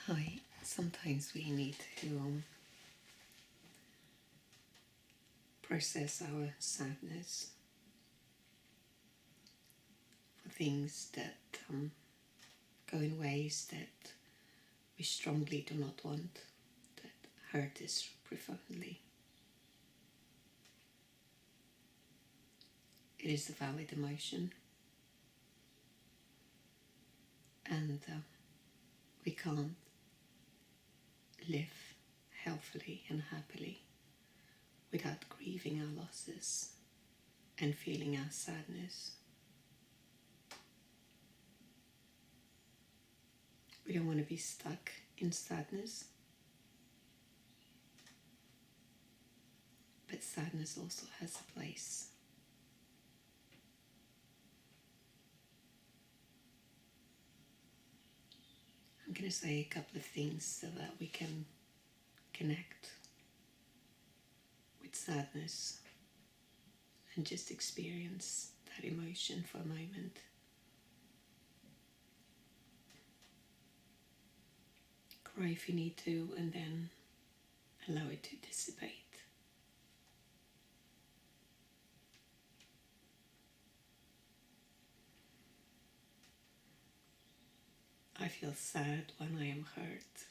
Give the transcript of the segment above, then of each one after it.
Hi, sometimes we need to process our sadness for things that go in ways that we strongly do not want, that hurt us profoundly. It is a valid emotion, and we can't live healthily and happily without grieving our losses and feeling our sadness. We don't want to be stuck in sadness, but sadness also has a place. I'm going to say a couple of things so that we can connect with sadness and just experience that emotion for a moment. Cry if you need to, and then allow it to dissipate. I feel sad when I am hurt,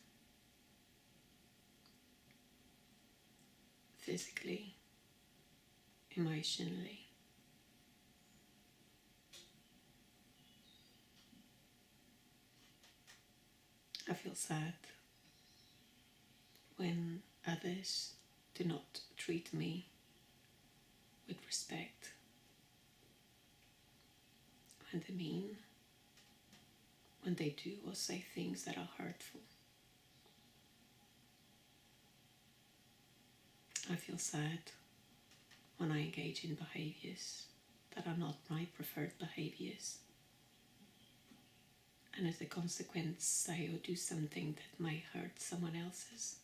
physically, emotionally. I feel sad when others do not treat me with respect, when they mean, when they do or say things that are hurtful. I feel sad when I engage in behaviors that are not my preferred behaviors, and as a consequence say or do something that may hurt someone else's.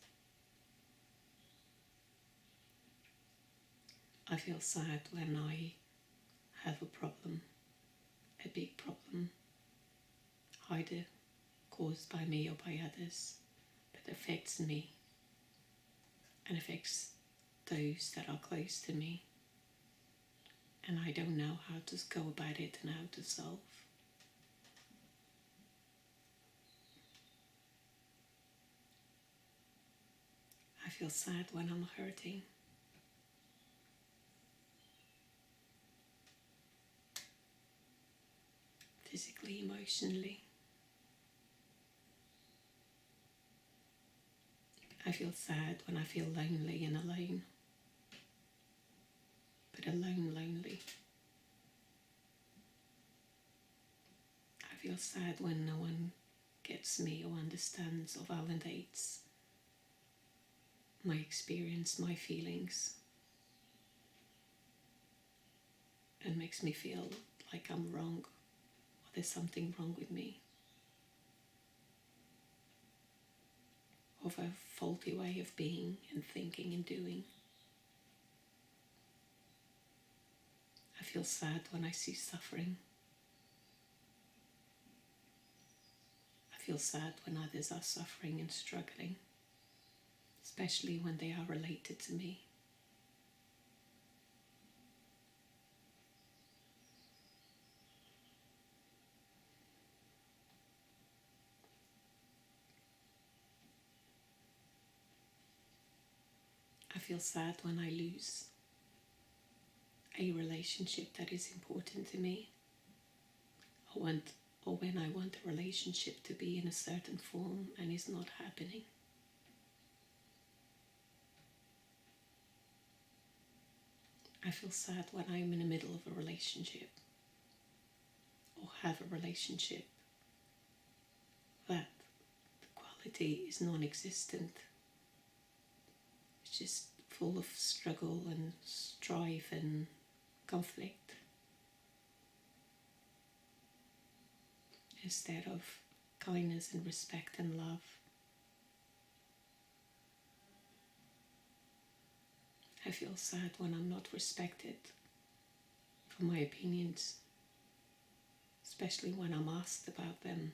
I feel sad when I have a problem, a big problem, either caused by me or by others, that affects me and affects those that are close to me, and I don't know how to go about it and how to solve. I feel sad when I'm hurting. Physically, emotionally. I feel sad when I feel lonely and alone. But alone, lonely. I feel sad when no one gets me or understands or validates my experience, my feelings, and makes me feel like I'm wrong or there's something wrong with me, of a faulty way of being and thinking and doing. I feel sad when I see suffering. I feel sad when others are suffering and struggling, especially when they are related to me. I feel sad when I lose a relationship that is important to me, or when I want a relationship to be in a certain form and is not happening. I feel sad when I'm in the middle of a relationship or have a relationship that the quality is non-existent. It's just full of struggle and strife and conflict, instead of kindness and respect and love. I feel sad when I'm not respected for my opinions, especially when I'm asked about them.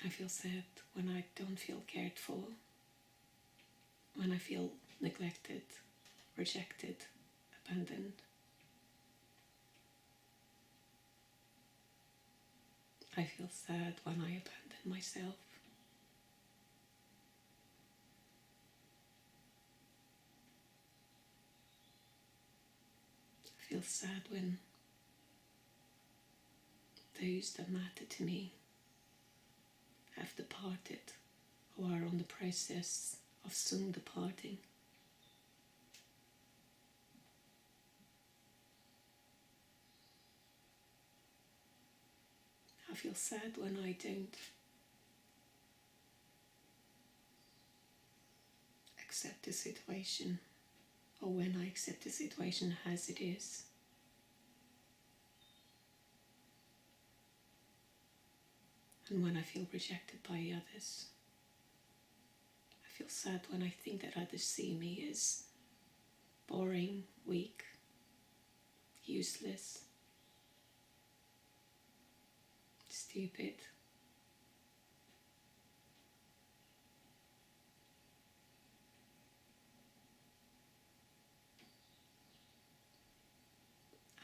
I feel sad when I don't feel cared for, when I feel neglected, rejected, abandoned. I feel sad when I abandon myself. I feel sad when those that matter to me have departed or are on the process of soon departing. I feel sad when I don't accept the situation, or when I accept the situation as it is. And when I feel rejected by others. I feel sad when I think that others see me as boring, weak, useless, stupid.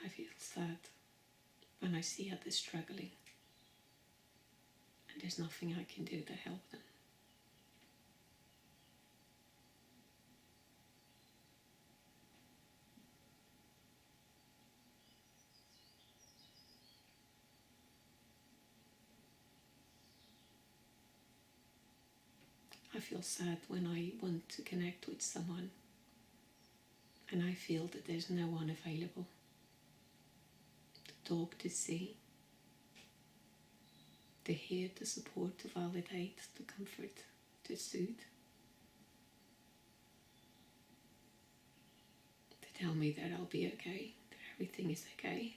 I feel sad when I see others struggling and there's nothing I can do to help them. I feel sad when I want to connect with someone and I feel that there's no one available to talk, to see, to hear, to support, to validate, to comfort, to soothe, to tell me that I'll be okay, that everything is okay.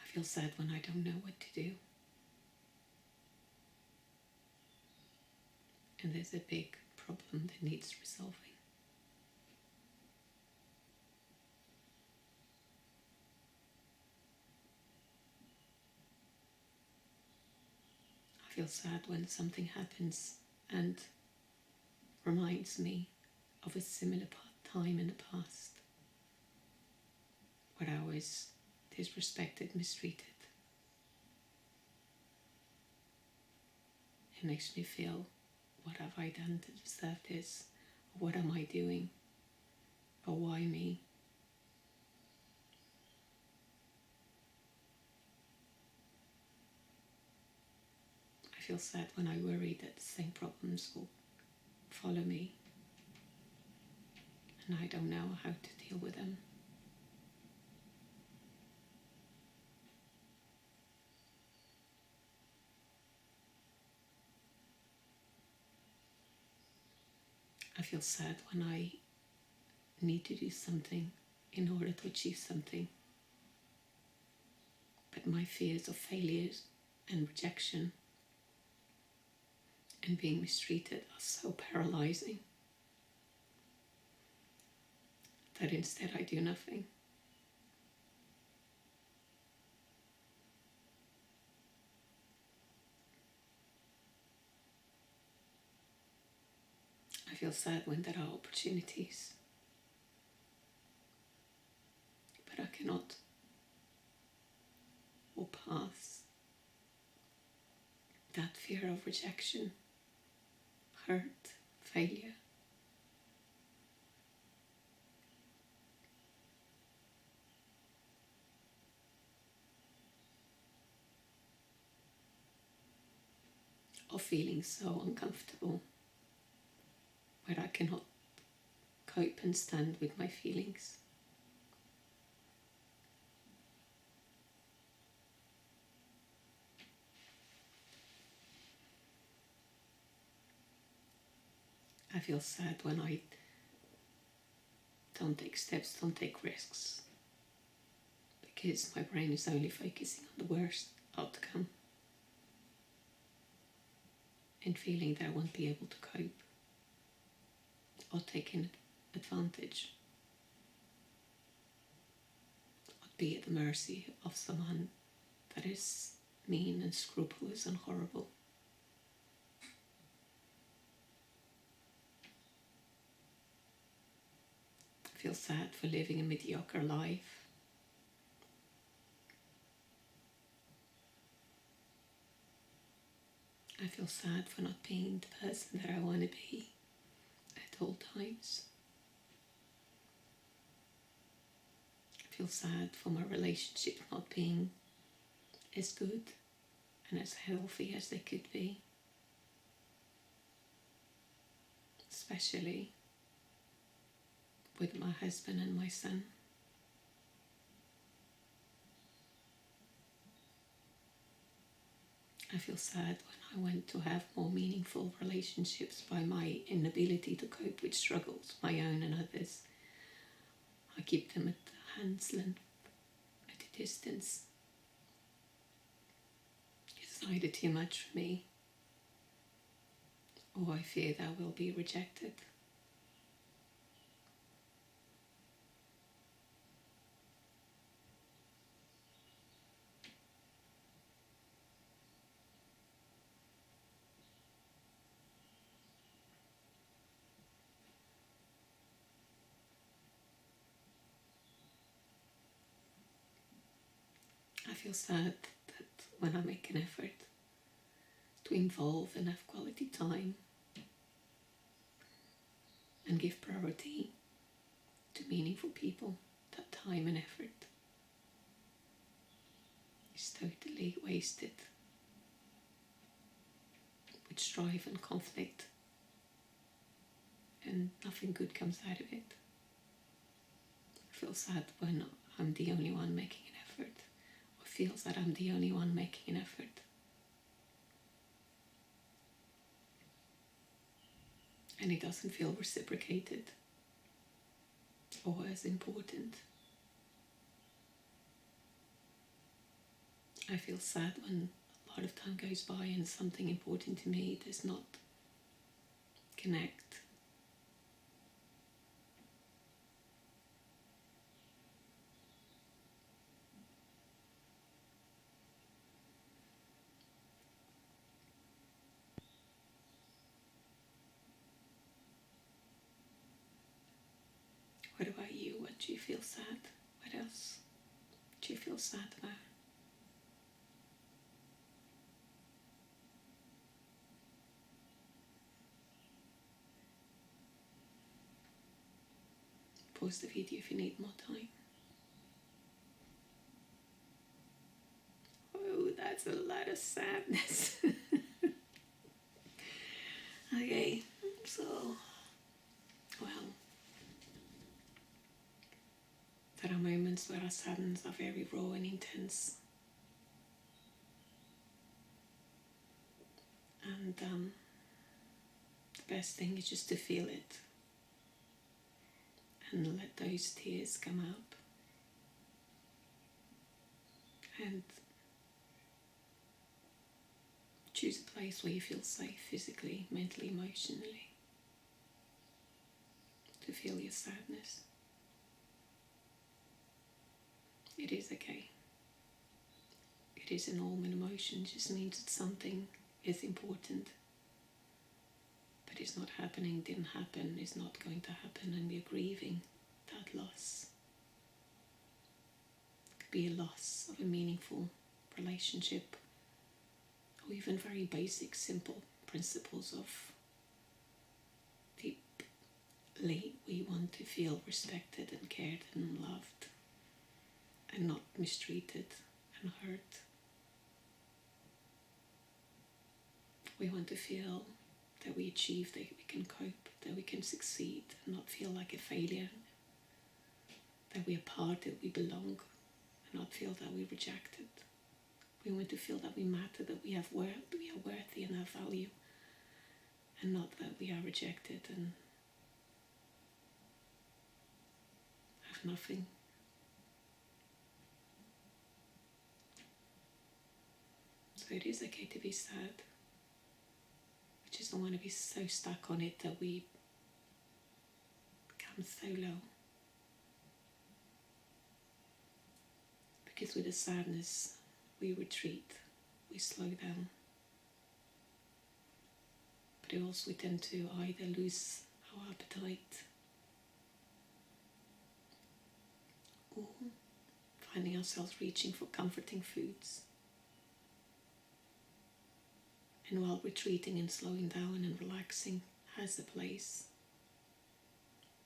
I feel sad when I don't know what to do. And there's a big problem that needs resolving. I feel sad when something happens and reminds me of a similar time in the past where I was disrespected, mistreated. It makes me feel, what have I done to deserve this? Or what am I doing? Or why me? I feel sad when I worry that the same problems will follow me and I don't know how to deal with them. I feel sad when I need to do something in order to achieve something, but my fears of failures and rejection and being mistreated are so paralyzing that instead I do nothing. I feel sad when there are opportunities, but I cannot walk past that fear of rejection, hurt, failure. Of feeling so uncomfortable where I cannot cope and stand with my feelings. I feel sad when I don't take steps, don't take risks, because my brain is only focusing on the worst outcome and feeling that I won't be able to cope. or taken advantage, or be at the mercy of someone that is mean and scrupulous and horrible. I feel sad for living a mediocre life. I feel sad for not being the person that I want to be at all times. I feel sad for my relationships not being as good and as healthy as they could be. Especially with my husband and my son. I feel sad when I went to have more meaningful relationships by my inability to cope with struggles, my own and others. I keep them at hand's length, at a distance. It's either too much for me, or I fear that I will be rejected. I feel sad that when I make an effort to involve and have quality time and give priority to meaningful people, that time and effort is totally wasted with strife and conflict, and nothing good comes out of it. I feel sad when I'm the only one making an effort, or feels that I'm the only one making an effort. And it doesn't feel reciprocated or as important. I feel sad when a lot of time goes by and something important to me does not connect. What about you? What do you feel sad? What else do you feel sad about? Pause the video if you need more time. Oh, that's a lot of sadness. Okay, so, well, there are moments where our sadness are very raw and intense. And the best thing is just to feel it and let those tears come up. And choose a place where you feel safe physically, mentally, emotionally, to feel your sadness. It is okay. It is a normal emotion, it just means that something is important, but it's not happening, didn't happen, is not going to happen, and we're grieving that loss. It could be a loss of a meaningful relationship, or even very basic, simple principles of deeply we want to feel respected and cared and loved and not mistreated and hurt. We want to feel that we achieve, that we can cope, that we can succeed and not feel like a failure, that we are part, that we belong, and not feel that we're rejected. We want to feel that we matter, that we have worth, we are worthy and have value, and not that we are rejected and have nothing. So it is okay to be sad. We just don't want to be so stuck on it that we becomes so low. Because with the sadness, we retreat, we slow down. But also we tend to either lose our appetite or finding ourselves reaching for comforting foods. And while retreating and slowing down and relaxing has a place,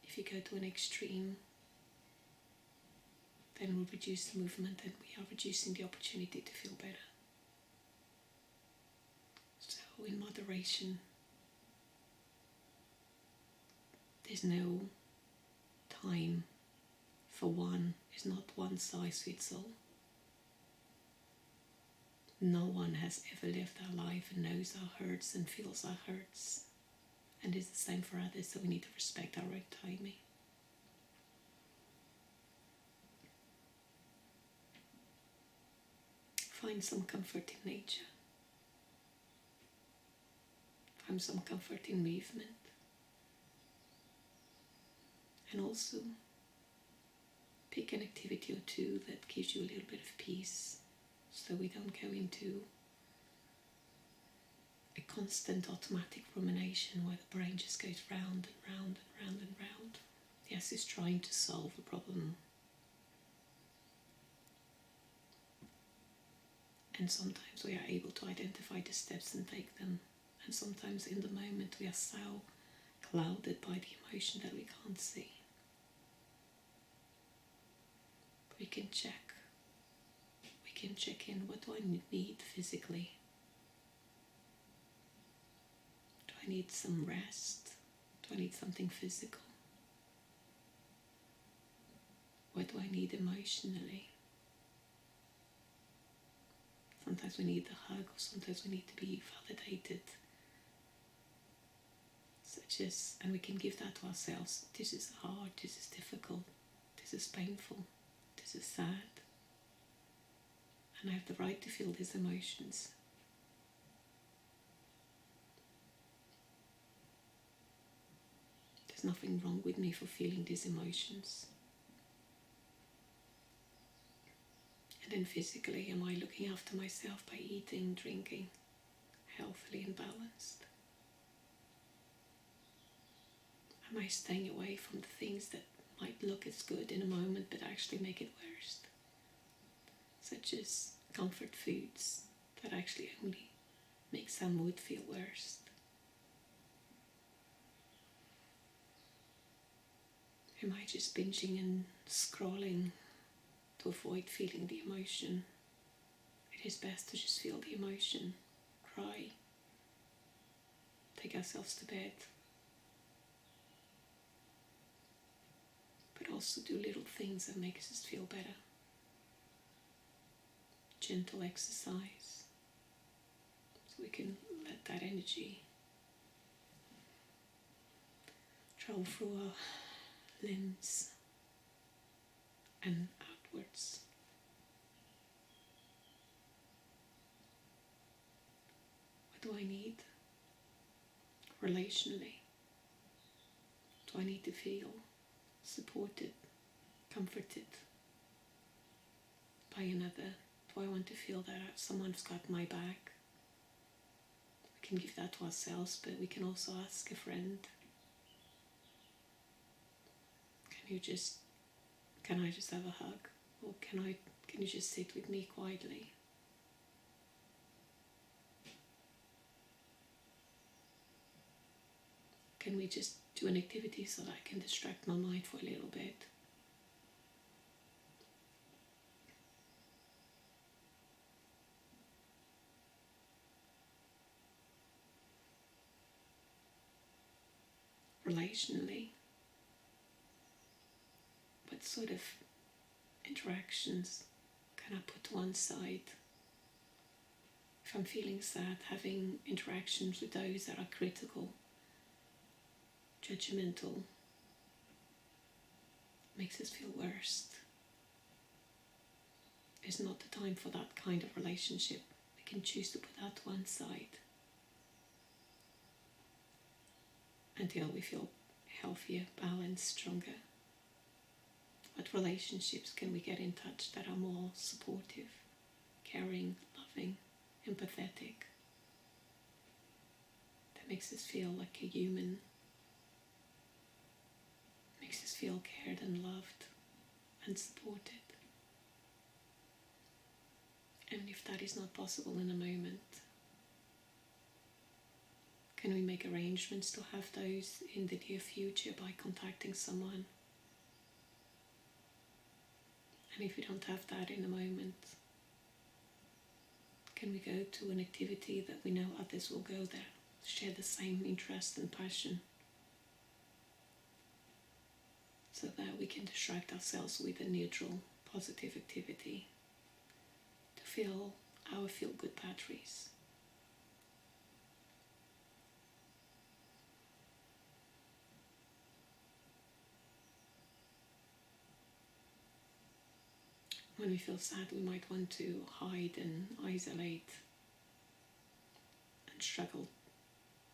if you go to an extreme, then we'll reduce the movement and we are reducing the opportunity to feel better. So in moderation, there's no time for one. It's not one size fits all. No one has ever lived our life and knows our hurts and feels our hurts. And it's the same for others, so we need to respect our own timing. Find some comfort in nature. Find some comfort in movement. And also pick an activity or two that gives you a little bit of peace, so we don't go into a constant automatic rumination where the brain just goes round and round and round and round. Yes, it's trying to solve a problem. And sometimes we are able to identify the steps and take them. And sometimes in the moment we are so clouded by the emotion that we can't see. We can check. We can check in. What do I need physically? Do I need some rest? Do I need something physical? What do I need emotionally? Sometimes we need a hug, or sometimes we need to be validated. Such as, and we can give that to ourselves. This is hard, this is difficult, this is painful, this is sad. And I have the right to feel these emotions. There's nothing wrong with me for feeling these emotions. And then physically, am I looking after myself by eating, drinking, healthily and balanced? Am I staying away from the things that might look as good in a moment but actually make it worse? Such as comfort foods that actually only make some mood feel worse. Am I just binging and scrolling to avoid feeling the emotion? It is best to just feel the emotion, cry, take ourselves to bed, but also do little things that make us feel better. Gentle exercise, so we can let that energy travel through our limbs and outwards. What do I need? Relationally, do I need to feel supported, comforted by another? Do I want to feel that someone's got my back? We can give that to ourselves, but we can also ask a friend, can I just have a hug? Or can you just sit with me quietly? Can we just do an activity so that I can distract my mind for a little bit? Relationally, what sort of interactions can I put to one side? If I'm feeling sad, having interactions with those that are critical, judgmental, makes us feel worse. It's not the time for that kind of relationship. We can choose to put that to one side until we feel healthier, balanced, stronger? What relationships can we get in touch that are more supportive, caring, loving, empathetic? That makes us feel like a human, makes us feel cared and loved and supported. And if that is not possible in a moment, can we make arrangements to have those in the near future by contacting someone? And if we don't have that in a moment, can we go to an activity that we know others will go there, share the same interest and passion, so that we can distract ourselves with a neutral, positive activity to fill our feel-good batteries? When we feel sad, we might want to hide and isolate and struggle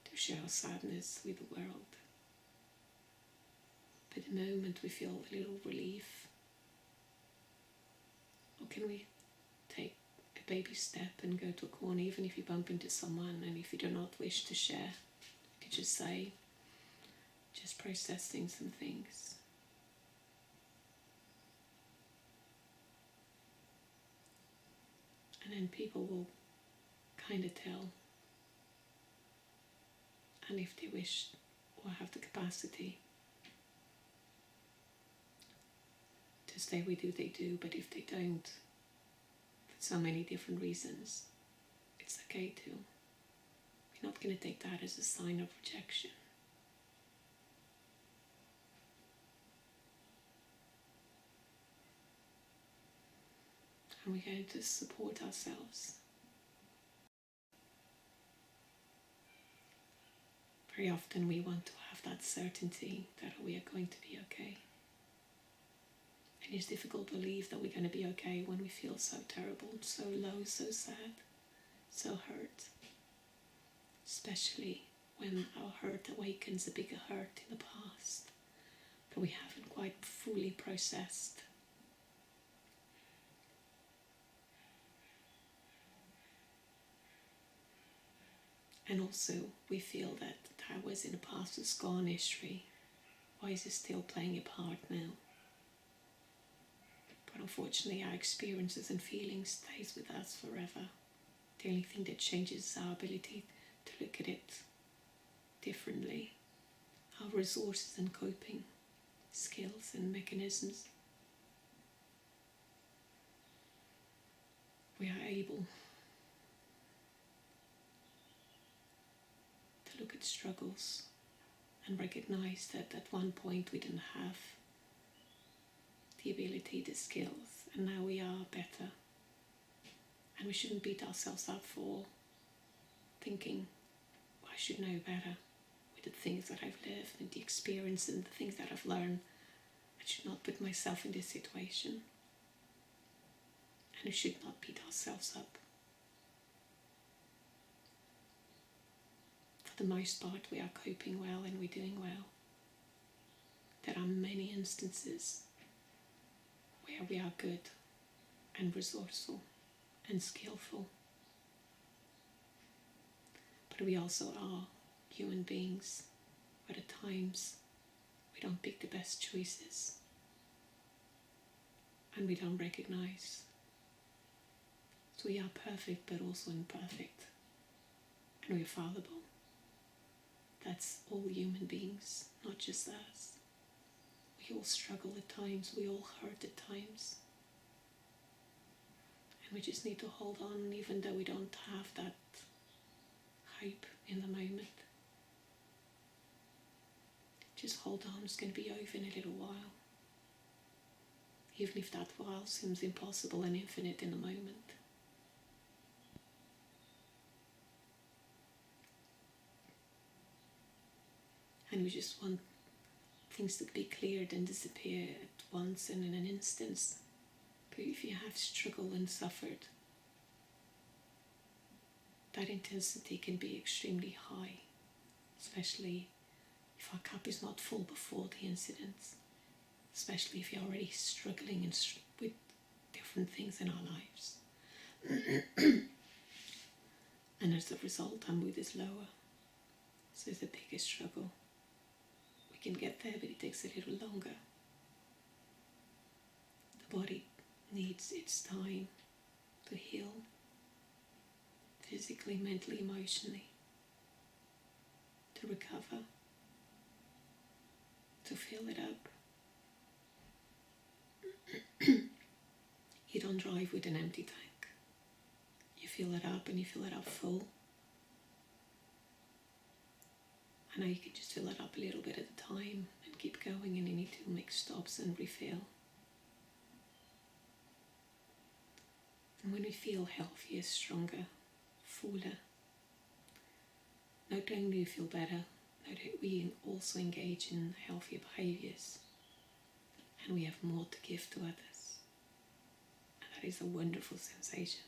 to share our sadness with the world. But the moment we feel a little relief, or can we take a baby step and go to a corner, even if you bump into someone, and if you do not wish to share, you could just say, just processing some things. And then people will kind of tell. And if they wish or have the capacity to stay with you, they do. But if they don't, for so many different reasons, it's okay too. We're not going to take that as a sign of rejection. And we're going to support ourselves. Very often we want to have that certainty that we are going to be okay. And it's difficult to believe that we're going to be okay when we feel so terrible, so low, so sad, so hurt. Especially when our hurt awakens a bigger hurt in the past that we haven't quite fully processed. And also we feel that that was in the past, it's gone history. Why is it still playing a part now? But unfortunately our experiences and feelings stays with us forever. The only thing that changes is our ability to look at it differently. Our resources and coping skills and mechanisms. We are able to look at struggles and recognize that at one point we didn't have the ability, the skills, and now we are better. And we shouldn't beat ourselves up for thinking, I should know better with the things that I've lived and the experience and the things that I've learned. I should not put myself in this situation. And we should not beat ourselves up. For the most part, we are coping well and we're doing well. There are many instances where we are good and resourceful and skillful. But we also are human beings, where at times we don't pick the best choices and we don't recognize. So we are perfect but also imperfect, and we're fallible. That's all human beings, not just us. We all struggle at times, we all hurt at times. And we just need to hold on even though we don't have that hype in the moment. Just hold on, it's going to be over in a little while. Even if that while seems impossible and infinite in the moment. And we just want things to be cleared and disappear at once and in an instance. But if you have struggled and suffered, that intensity can be extremely high, especially if our cup is not full before the incident, especially if you're already struggling with different things in our lives. And as a result, our mood is lower. So it's a bigger struggle. We can get there, but it takes a little longer. The body needs its time to heal, physically, mentally, emotionally, to recover, to fill it up. You don't drive with an empty tank. You fill it up, and you fill it up full. And now you can just fill it up a little bit at a time and keep going, and you need to make stops and refill. And when we feel healthier, stronger, fuller, not only do we feel better, we also engage in healthier behaviors, and we have more to give to others. And that is a wonderful sensation.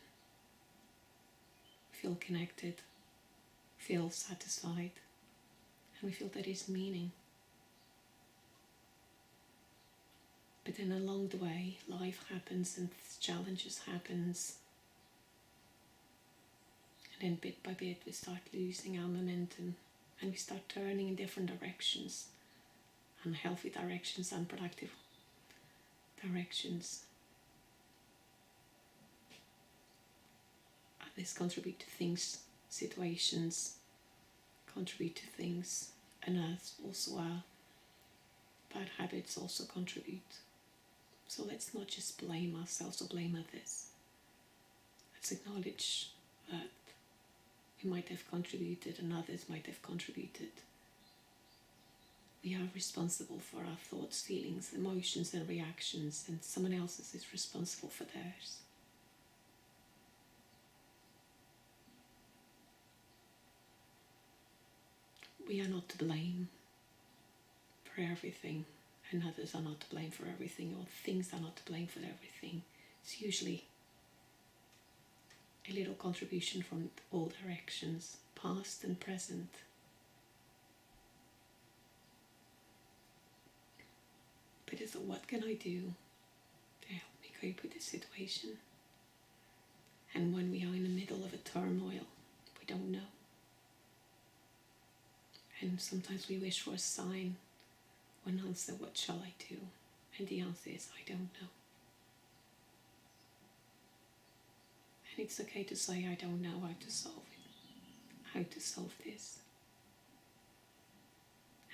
We feel connected, feel satisfied, and we feel that is meaning. But then along the way, life happens and challenges happens. And then bit by bit we start losing our momentum, and we start turning in different directions, unhealthy directions, unproductive directions. This contribute to things, situations, contribute to things, and also our bad habits also contribute. So let's not just blame ourselves or blame others. Let's acknowledge that we might have contributed and others might have contributed. We are responsible for our thoughts, feelings, emotions and reactions, and someone else is responsible for theirs. We are not to blame for everything, and others are not to blame for everything, or things are not to blame for everything. It's usually a little contribution from all directions, past and present. But it's what can I do to help me cope with this situation? And when we are in the middle of a turmoil, we don't know. And sometimes we wish for a sign, one answer, what shall I do? And the answer is, I don't know. And it's okay to say, I don't know how to solve it, how to solve this.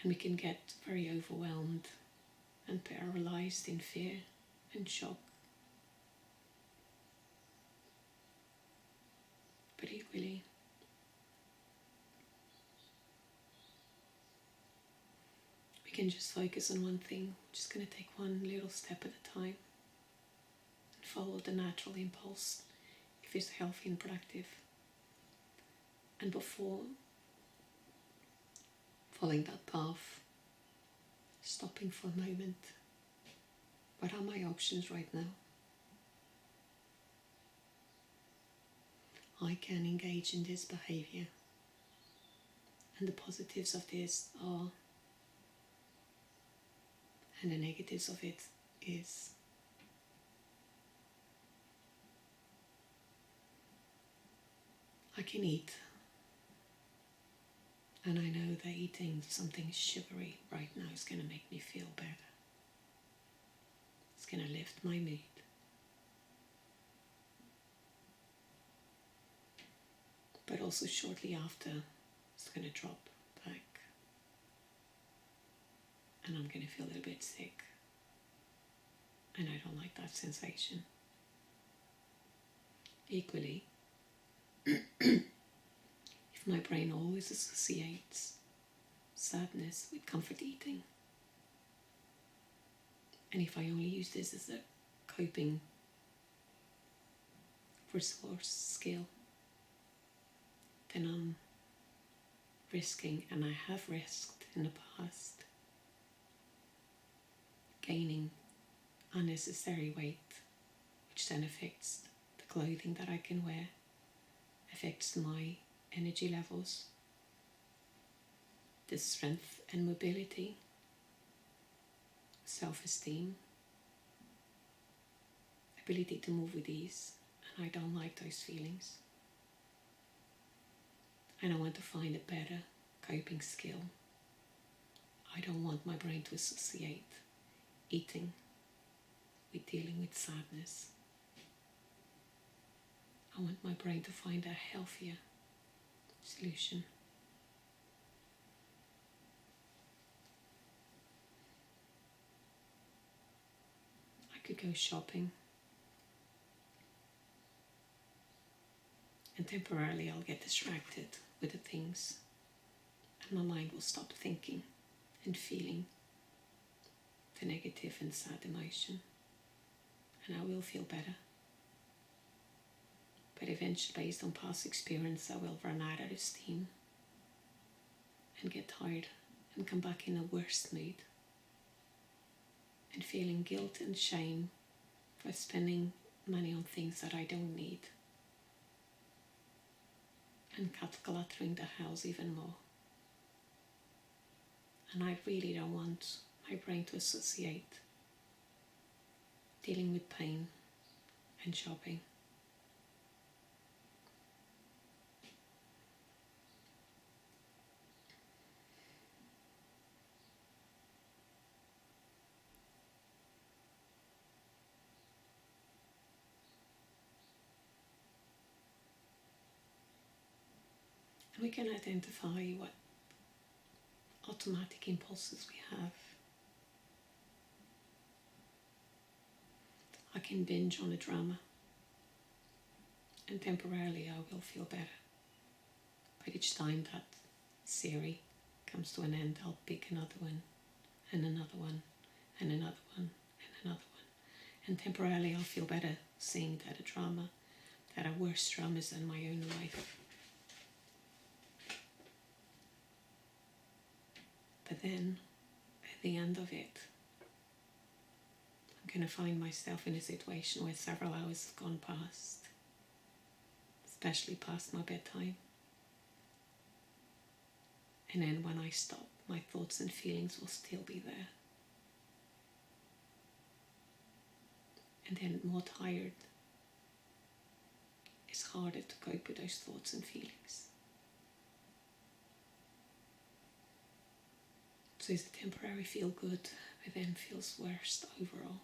And we can get very overwhelmed and paralyzed in fear and shock. But equally, we can just focus on one thing. We're just going to take one little step at a time and follow the natural impulse if it's healthy and productive. And before following that path, stopping for a moment. What are my options right now? I can engage in this behavior, and the positives of this are, and the negatives of it is. I can eat, and I know that eating something sugary right now is going to make me feel better. It's going to lift my mood. But also shortly after, it's going to drop back. And I'm going to feel a little bit sick. And I don't like that sensation. Equally, if my brain always associates sadness with comfort eating, and if I only use this as a coping resource skill, then I'm risking, and I have risked in the past, gaining unnecessary weight, which then affects the clothing that I can wear, affects my energy levels, the strength and mobility, self-esteem, ability to move with ease, and I don't like those feelings. And I want to find a better coping skill. I don't want my brain to associate eating with dealing with sadness. I want my brain to find a healthier solution. I could go shopping, and temporarily I'll get distracted with the things, and my mind will stop thinking and feeling the negative and sad emotion, and I will feel better. But eventually, based on past experience, I will run out of steam and get tired and come back in a worse mood and feeling guilt and shame for spending money on things that I don't need and cluttering the house even more. And I really don't want my brain to associate dealing with pain and shopping. And we can identify what automatic impulses we have. I can binge on a drama, and temporarily I will feel better. But each time that series comes to an end, I'll pick another one, and another one, and another one, and another one. And temporarily I'll feel better seeing that a drama, that are worse dramas than my own life. But then, at the end of it, I'm going to find myself in a situation where several hours have gone past, especially past my bedtime. And then when I stop, my thoughts and feelings will still be there. And then more tired, it's harder to cope with those thoughts and feelings. So it's a temporary feel good, but then feels worse overall.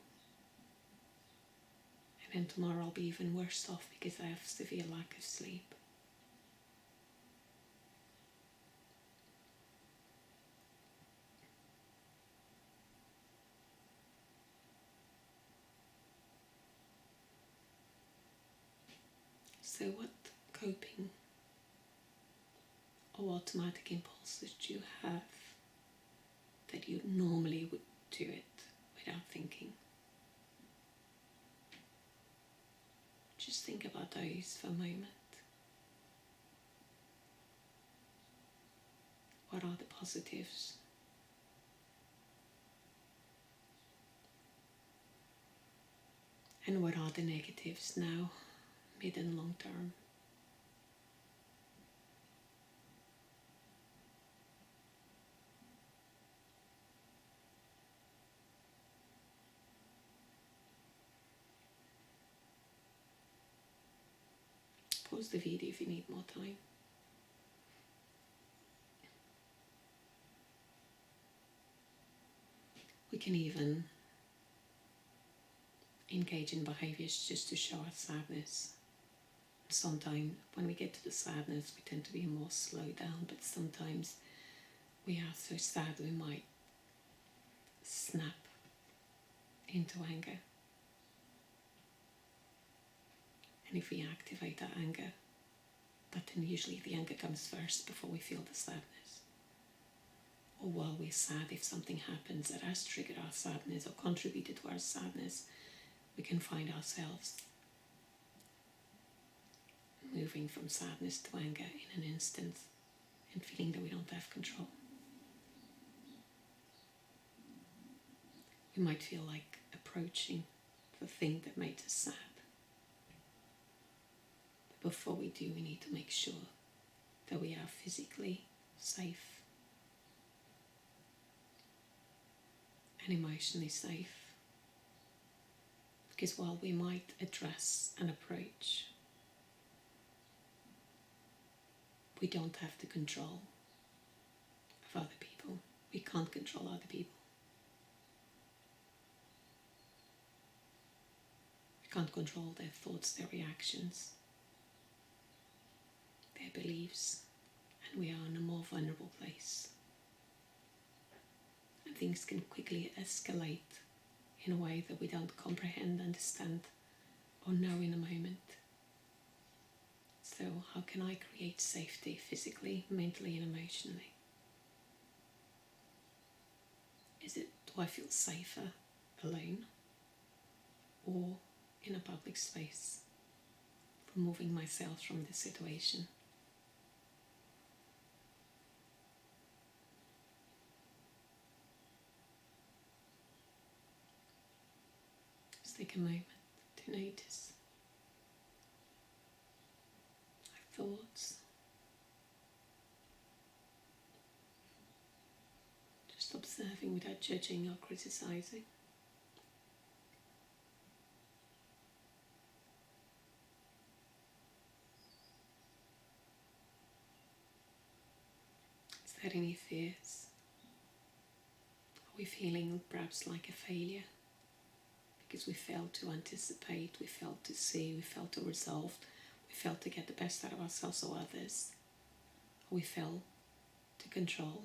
And then tomorrow I'll be even worse off because I have severe lack of sleep. So what coping or automatic impulses do you have that you normally would do it without thinking? Just think about those for a moment. What are the positives? And what are the negatives now, mid and long term? Pause the video if you need more time. We can even engage in behaviors just to show our sadness. Sometimes when we get to the sadness, we tend to be more slowed down, but sometimes we are so sad we might snap into anger. And if we activate that anger, but then usually the anger comes first before we feel the sadness. Or while we're sad, if something happens that has triggered our sadness or contributed to our sadness, we can find ourselves moving from sadness to anger in an instant and feeling that we don't have control. We might feel like approaching the thing that made us sad. But before we do, we need to make sure that we are physically safe and emotionally safe. Because while we might address and approach, we don't have the control of other people. We can't control other people. We can't control their thoughts, their reactions, their beliefs, and we are in a more vulnerable place. And things can quickly escalate in a way that we don't comprehend, understand, or know in a moment. So how can I create safety physically, mentally, and emotionally? Do I feel safer alone or in a public space, removing myself from the situation? Just take a moment to notice my thoughts. Just observing without judging or criticizing. Is there any fears? Are we feeling perhaps like a failure? Because we failed to anticipate, we failed to see, we failed to resolve, we failed to get the best out of ourselves or others. Or we failed to control.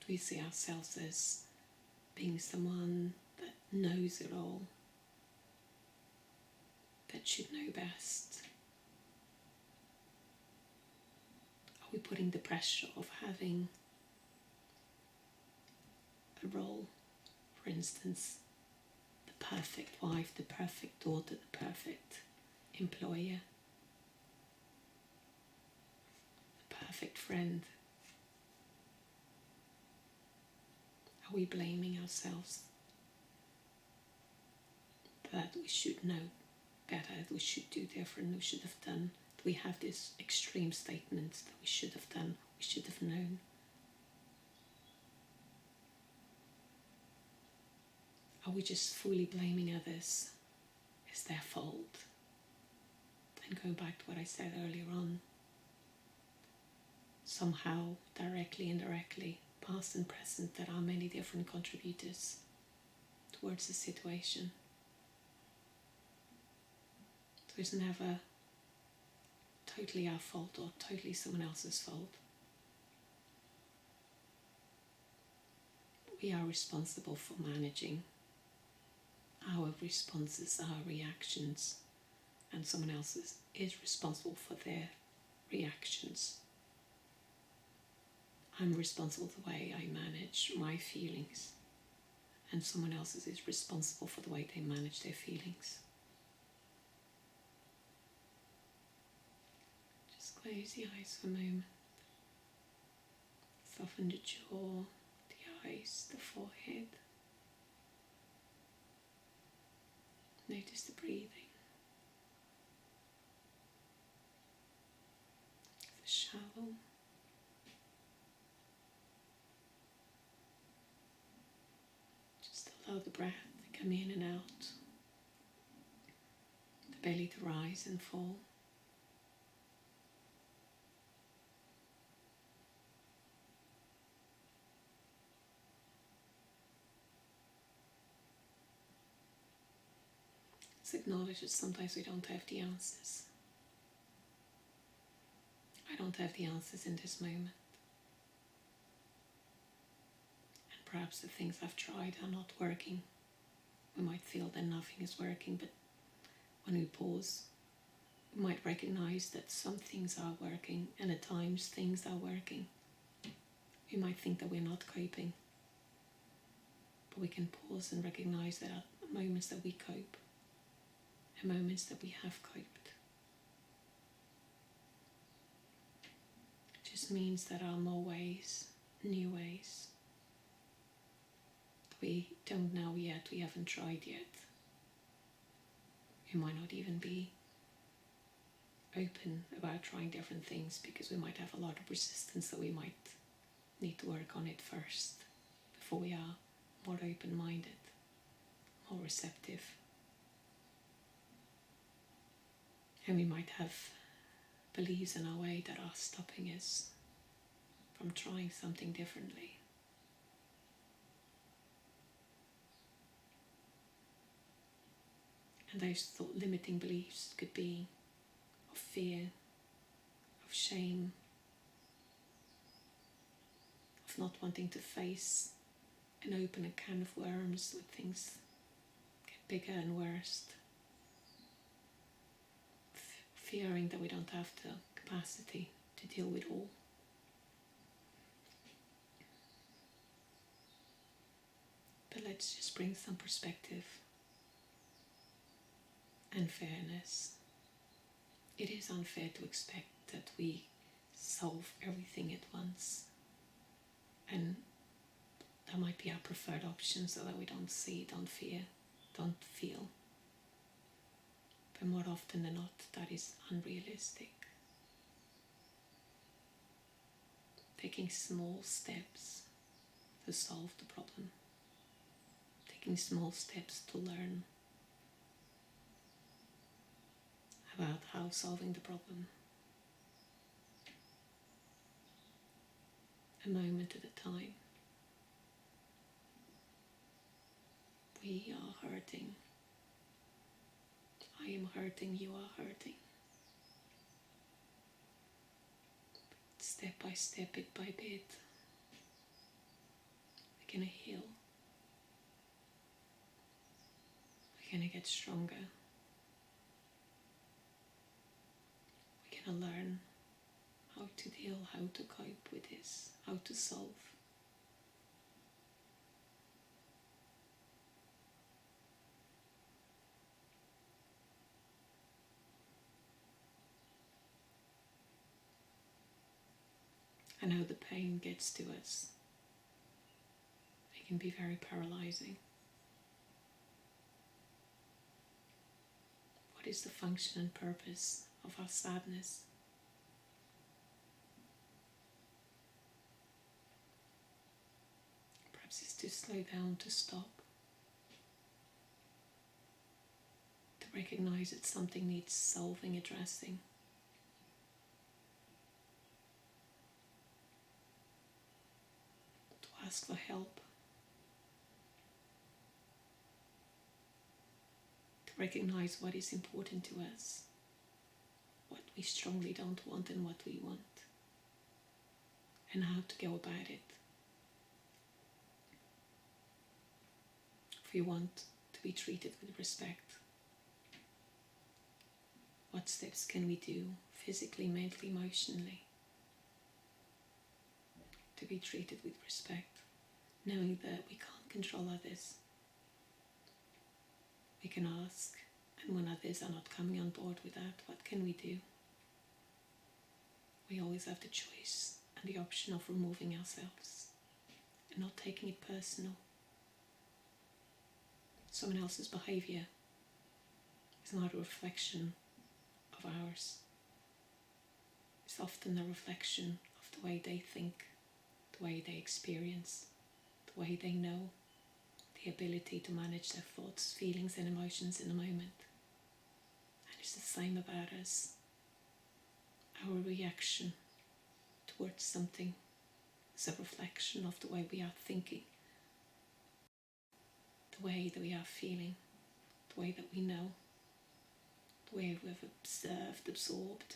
Do we see ourselves as being someone that knows it all, that should know best? Are we putting the pressure of having a role, for instance, the perfect wife, the perfect daughter, the perfect employer, the perfect friend? Are we blaming ourselves that we should know better, that we should do different, we should have done? Do we have these extreme statements that we should have done, we should have known? Are we just fully blaming others? It's their fault? And going back to what I said earlier on, somehow, directly, indirectly, past and present, there are many different contributors towards the situation. So it's never totally our fault or totally someone else's fault. We are responsible for managing our responses, our reactions, and someone else is responsible for their reactions. I'm responsible for the way I manage my feelings, and someone else is responsible for the way they manage their feelings. Just close the eyes for a moment. Soften the jaw, the eyes, the forehead. Notice the breathing. It's shallow. Just allow the breath to come in and out. The belly to rise and fall. Let's acknowledge that sometimes we don't have the answers. I don't have the answers in this moment. And perhaps the things I've tried are not working. We might feel that nothing is working, but when we pause, we might recognize that some things are working, and at times things are working. We might think that we're not coping, but we can pause and recognize that at moments that we cope, and moments that we have coped. It just means that there are more ways, new ways. We don't know yet, we haven't tried yet. We might not even be open about trying different things because we might have a lot of resistance that we might need to work on it first before we are more open-minded, more receptive. And we might have beliefs in our way that are stopping us from trying something differently. And those limiting beliefs could be of fear, of shame, of not wanting to face and open a can of worms where things get bigger and worse. Fearing that we don't have the capacity to deal with all. But let's just bring some perspective and fairness. It is unfair to expect that we solve everything at once. And that might be our preferred option so that we don't see, don't fear, don't feel. But more often than not, that is unrealistic. Taking small steps to solve the problem. Taking small steps to learn about how solving the problem. A moment at a time. We are hurting. I am hurting, you are hurting. Step by step, bit by bit, we're gonna heal. We're gonna get stronger. We're gonna learn how to deal, how to cope with this, how to solve. And how the pain gets to us. It can be very paralyzing. What is the function and purpose of our sadness? Perhaps it's to slow down, to stop, to recognize that something needs solving, addressing. Ask for help, to recognize what is important to us, what we strongly don't want and what we want, and how to go about it. If we want to be treated with respect, what steps can we do physically, mentally, emotionally to be treated with respect, knowing that we can't control others. We can ask, and when others are not coming on board with that, what can we do? We always have the choice and the option of removing ourselves and not taking it personal. Someone else's behavior is not a reflection of ours. It's often a reflection of the way they think, the way they experience, the way they know, the ability to manage their thoughts, feelings and emotions in a moment. And it's the same about us. Our reaction towards something is a reflection of the way we are thinking, the way that we are feeling, the way that we know, the way we've observed, absorbed.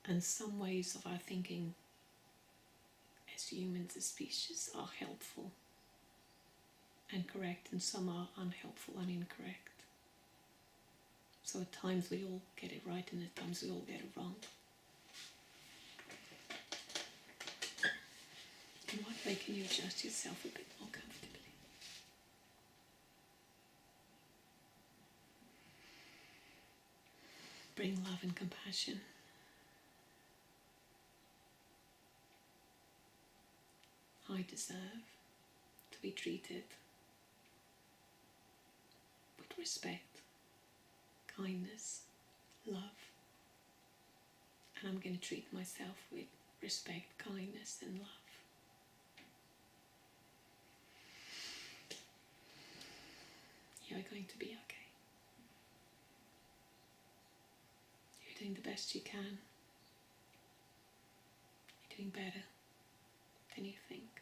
And some ways of our thinking as humans, as species, are helpful and correct, and some are unhelpful and incorrect. So at times we all get it right and at times we all get it wrong. In what way can you adjust yourself a bit more comfortably? Bring love and compassion. I deserve to be treated with respect, kindness, love, And I'm going to treat myself with respect, kindness and love. You're going to be okay. You're doing the best you can. You're doing better than you think.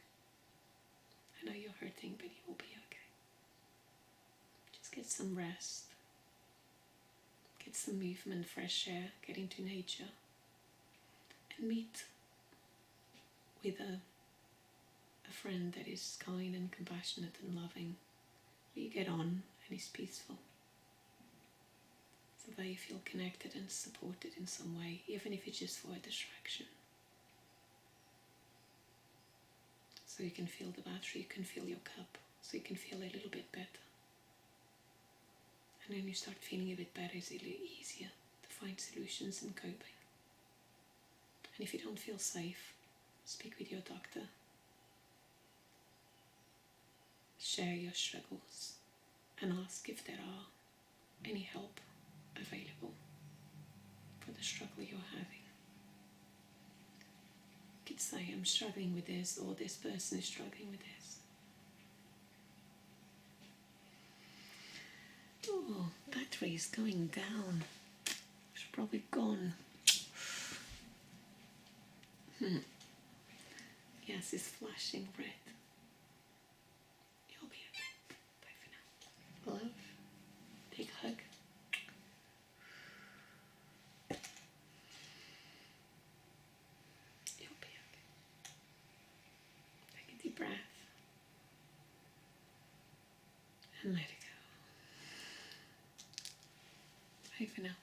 I know you're hurting, but you will be okay. Just get some rest. Get some movement, fresh air, get into nature. And meet with a friend that is kind and compassionate and loving. You get on and is peaceful. So that you feel connected and supported in some way, even if it's just for a distraction. So you can feel the battery, you can fill your cup, so you can feel a little bit better. And when you start feeling a bit better, it's a little easier to find solutions and coping. And if you don't feel safe, speak with your doctor. Share your struggles and ask if there are any help available for the struggle you're having. You could say, I'm struggling with this, or this person is struggling with this. Oh, battery is going down. It's probably gone. Yes, it's flashing red. You'll be okay. Bye for now. Love. Big hug. You'll be okay. Take a deep breath. And let it go. Bye for now.